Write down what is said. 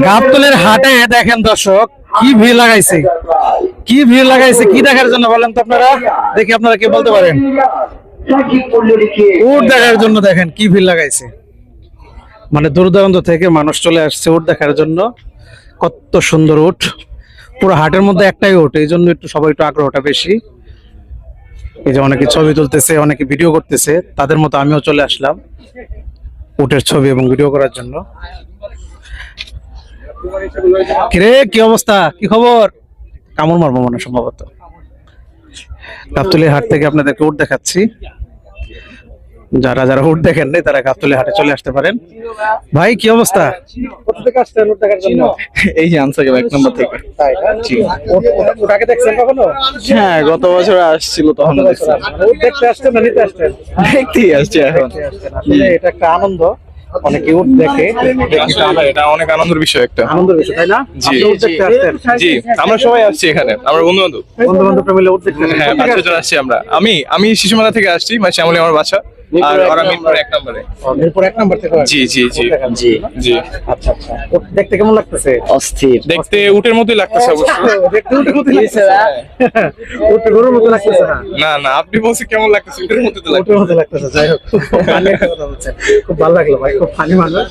গাবতলীর হাটে দেখেন দর্শক কি ভিড় লাগাইছে, কি ভিড় লাগাইছে, কি দেখার জন্য বলেন তো আপনারা? দেখি আপনারা কি বলতে পারেন? উট দেখার জন্য দেখেন কি ভিড় লাগাইছে, মানে দূর দূরান্ত থেকে মানুষ চলে আসছে উট দেখার জন্য। কত সুন্দর উট, পুরো হাটের মধ্যে একটাই উট, এই জন্য একটু সবাই একটু আগ্রহটা বেশি। এই যে অনেকে ছবি তুলতেছে, অনেকে ভিডিও করতেছে, তাদের মতো আমিও চলে আসলাম উটের ছবি এবং ভিডিও করার জন্য। কিরে কি অবস্থা, কি খবর? কামড় মারবো মনে হয় সম্ভবত। গাবতলীর হাট থেকে আপনাদেরকে উট দেখাচ্ছি, যারা যারা উট দেখেন নাই তারা গাবতলী হাটে চলে আসতে পারেন। ভাই কি অবস্থা? কোথা থেকে আসছেন উট দেখার জন্য? এই যে আনসার 1 নম্বর থেকে। তাই না? উট আগে দেখছেন কখনো? হ্যাঁ, গত বছর আসছিল তখন দেখছি। উট দেখতে আসছেন না নিতে আসছেন? দেখতেই আসছে এখন। আসলে এটা একটা আনন্দ, অনেকে উট দেখে, আসলে এটা অনেক আনন্দের বিষয় একটা। আনন্দের বিষয় তাই না? জি। আপনি উট দেখতে আসছেন? জি, আমরা সবাই আসছি এখানে, আমরা বন্ধু বান্ধব। বন্ধু বান্ধবরা মিলে উট দেখতে আসছেন? হ্যাঁ, কোথা থেকে বাচ্চা আসছি আমরা। আমি শিশুমেলা থেকে আসছি, মানে শ্যামলী আমার বাসা। আর ওরা মিরপুর 1 নম্বরে। মিরপুর 1 নম্বর থেকে আসছেন? জি জি জি উট দেখার জন্য, জি না? জি। আচ্ছা আচ্ছা, উট দেখতে কেমন লাগতেছে? অস্থির। দেখতে উটের মতোই লাগতেছে অবশ্য। দেখতে উটের মতো লাগতেছে না? উট গরুর মতো লাগতেছে না? না না, আপনি বলছেন কেমন লাগতেছে, উটের মতো তো লাগতেছে। উটের মতো লাগতেছে। যাই হোক, খুব funny একটা কথা বলছেন, খুব ভালো লাগলো ভাই, খুব ফানি মানুষ।